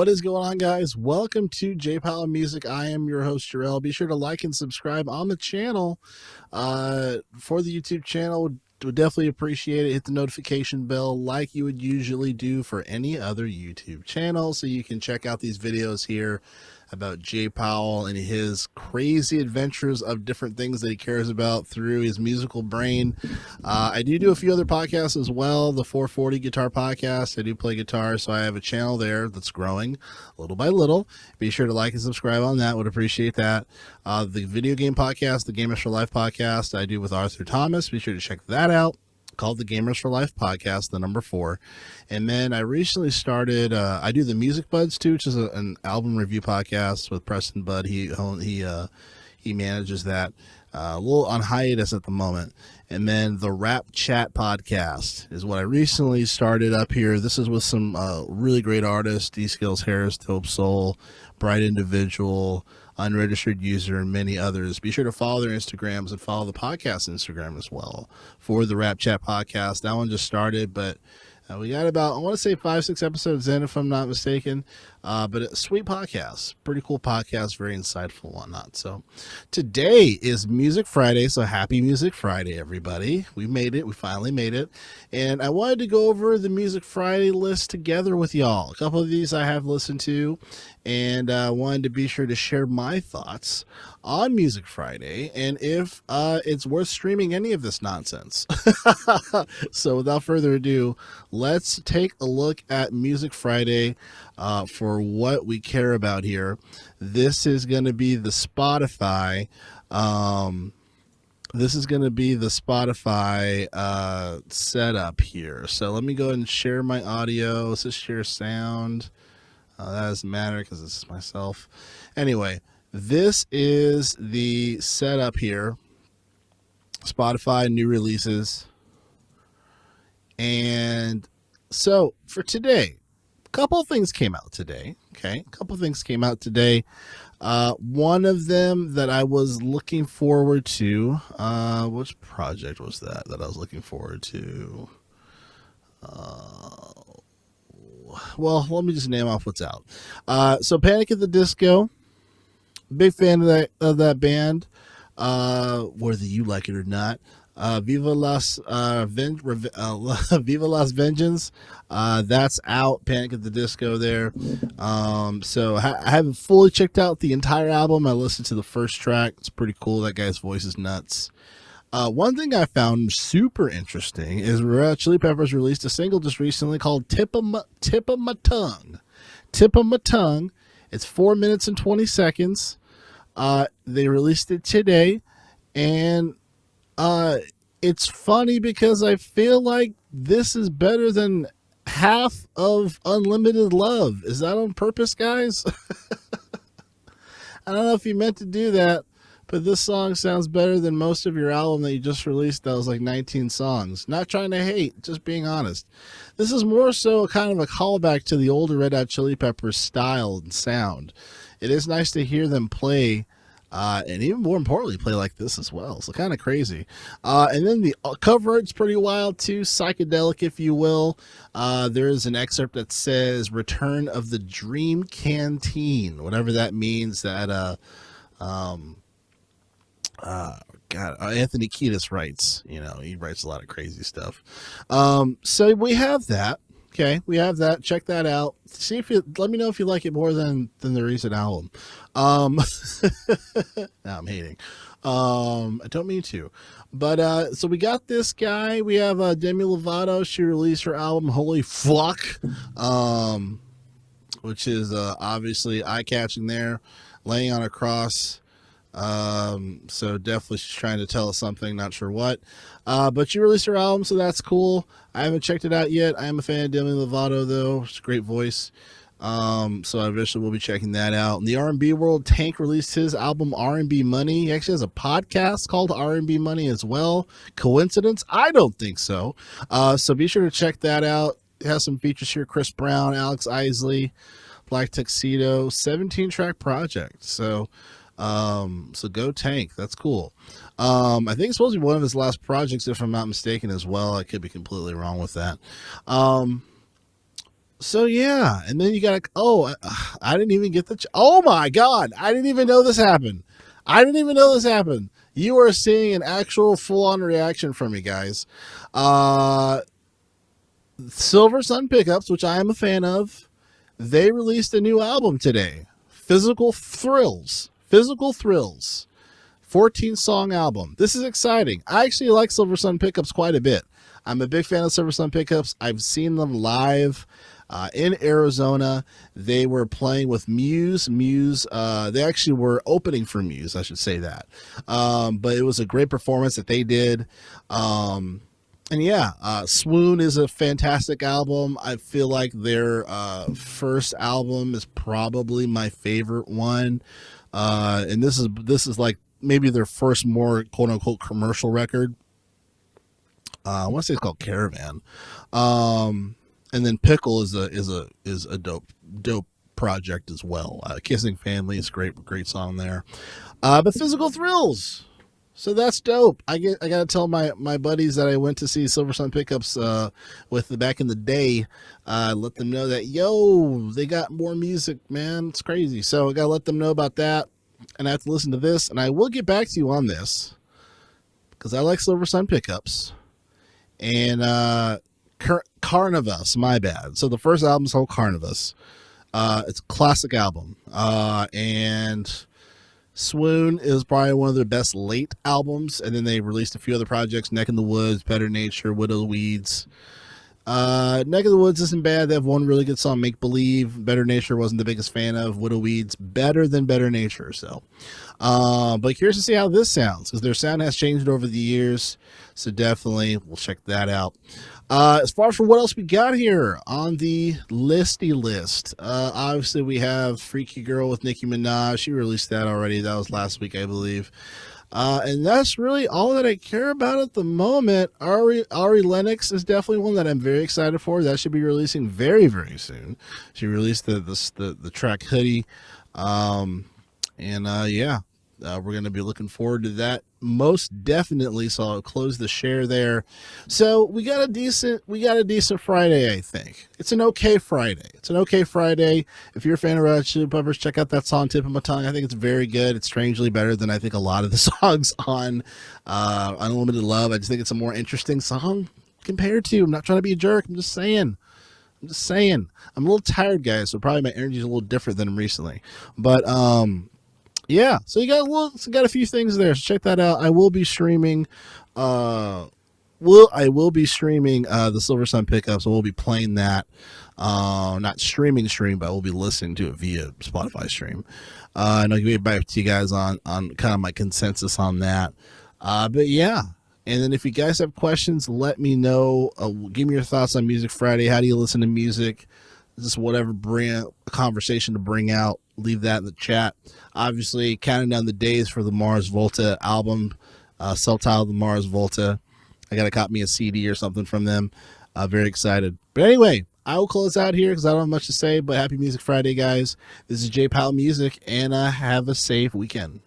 What is going on, guys? Welcome to J Powell Music. I am your host, Jarrell. Be sure to like and subscribe on the channel for the YouTube channel. Would definitely appreciate it. Hit the notification bell like you would usually do for any other YouTube channel so you can check out these videos here about J Powell and his crazy adventures of different things that he cares about through his musical brain. I do a few other podcasts as well. The 440 Guitar Podcast. I do play guitar, so I have a channel there that's growing little by little. Be sure to like and subscribe on that. Would appreciate that. The video game podcast, the Gamers for Life podcast, I do with Arthur Thomas. Be sure to check that out. Called the Gamers for Life podcast, the number 4. And then I recently started, I do the Music Buds too, which is an album review podcast with Preston Budd. He manages that, a little on hiatus at the moment. And then the Rap Chat podcast is what I recently started up here. This is with some really great artists: D Skills Harris, Dope Soul, Bright Individual, Unregistered User, and many others. Be sure to follow their Instagrams and follow the podcast Instagram as well for the Rap Chat podcast. That one just started, but we got about, I want to say 5-6 episodes in, if I'm not mistaken. But a sweet podcast, pretty cool podcast, very insightful, whatnot. So today is Music Friday, so happy Music Friday, everybody. We made it. We finally made it. And I wanted to go over the Music Friday list together with y'all. A couple of these I have listened to, and I wanted to be sure to share my thoughts on Music Friday and if it's worth streaming any of this nonsense. So without further ado, let's take a look at Music Friday for what we care about here. This is going to be the Spotify. Setup here. So let me go ahead and share my audio. Let's just share sound. That doesn't matter because this is myself. Anyway, this is the setup here. Spotify new releases. And so for today, a couple of things came out today. One of them that I was looking forward to, which project was that I was looking forward to? Well, let me just name off what's out. So Panic at the Disco, big fan of that band, whether you like it or not. Viva Las Vengeance. That's out. Panic at the Disco there. So I haven't fully checked out the entire album. I listened to the first track. It's pretty cool. That guy's voice is nuts. One thing I found super interesting is Red Hot Chili Peppers released a single just recently called Tip of My Tongue. Tip of My Tongue. It's 4 minutes and 20 seconds. They released it today, and it's funny because I feel like this is better than half of Unlimited Love. Is that on purpose, guys? I don't know if you meant to do that, but this song sounds better than most of your album that you just released. That was like 19 songs. Not trying to hate, just being honest. This is more so kind of a callback to the older Red Hot Chili Peppers style and sound. It is nice to hear them play, and even more importantly, play like this as well. So kind of crazy. And then the cover art's pretty wild too, psychedelic, if you will. There is an excerpt that says "Return of the Dream Canteen," whatever that means. That Anthony Kiedis writes. You know, he writes a lot of crazy stuff. So we have that. Okay, we have that. Check that out. See if let me know if you like it more than the recent album. Now I'm hating. I don't mean to. But so we got this guy. We have Demi Lovato. She released her album Holy Fuck, which is obviously eye-catching there, laying on a cross. So definitely she's trying to tell us something, not sure what. But she released her album, so that's cool. I haven't checked it out yet. I am a fan of Demi Lovato, though. It's a great voice. So I eventually will be checking that out. In the R&B world, Tank released his album R&B Money. He actually has a podcast called R&B Money as well. Coincidence? I don't think so. So be sure to check that out. It has some features here: Chris Brown, Alex Isley, Black Tuxedo, 17-track project. So go Tank. That's cool. I think it's supposed to be one of his last projects, if I'm not mistaken, as well. I could be completely wrong with that. So yeah, and then you got to. Oh, I didn't even get the. Oh my God, I didn't even know this happened. I didn't even know this happened. You are seeing an actual full-on reaction from me, guys. Uh, Silver Sun Pickups, which I am a fan of, they released a new album today. Physical Thrills. Physical Thrills. 14-song album. This is exciting. I actually like Silver Sun Pickups quite a bit. I'm a big fan of Silver Sun Pickups. I've seen them live in Arizona. They were playing with Muse. They actually were opening for Muse, I should say that. But it was a great performance that they did. And yeah, Swoon is a fantastic album. I feel like their first album is probably my favorite one. And this is like maybe their first more quote unquote commercial record. I want to say it's called Caravan. And then Pickle is a dope project as well. Kissing Family is great song there. But Physical Thrills. So that's dope. I gotta tell my buddies that I went to see Silver Sun Pickups with back in the day. Let them know that they got more music, man. It's crazy. So I gotta let them know about that, and I have to listen to this, and I will get back to you on this because I like Silver Sun Pickups and Carnivus. My bad. So the first album is called Carnivus. It's a classic album, and Swoon is probably one of their best late albums, and then they released a few other projects: Neck in the Woods, Better Nature, Widow Weeds. Neck of the Woods isn't bad. They have one really good song, Make Believe. Better Nature wasn't the biggest fan of. Widow Weeds better than Better Nature. So, but curious to see how this sounds because their sound has changed over the years. So definitely we'll check that out. As far as for what else we got here on the listy list, obviously we have Freaky Girl with Nicki Minaj. She released that already. That was last week, I believe. And that's really all that I care about at the moment. Ari Lennox is definitely one that I'm very excited for. That should be releasing very, very soon. She released the track Hoodie. Yeah, we're going to be looking forward to that most definitely. So I'll close the share there. So we got a decent Friday, I think. It's an okay Friday. If you're a fan of Red Hot Chili Peppers, check out that song Tip of My Tongue. I think it's very good. It's strangely better than I think a lot of the songs on Unlimited Love. I just think it's a more interesting song compared to. I'm not trying to be a jerk. I'm just saying. I'm a little tired, guys, so probably my energy is a little different than recently. But yeah, so you got a few things there. So check that out. I will be streaming. I will be streaming the Silver Sun Pickups. So we'll be playing that. Not stream, but we'll be listening to it via Spotify stream. And I'll get back to you guys on kind of my consensus on that. But yeah. And then if you guys have questions, let me know. Give me your thoughts on Music Friday. How do you listen to music? Just whatever, bring a conversation to bring out. Leave that in the chat. Obviously, counting down the days for the Mars Volta album, self-titled The Mars Volta. I got to copy me a CD or something from them. Very excited. But anyway, I will close out here because I don't have much to say. But happy Music Friday, guys. This is J Powell Music, and have a safe weekend.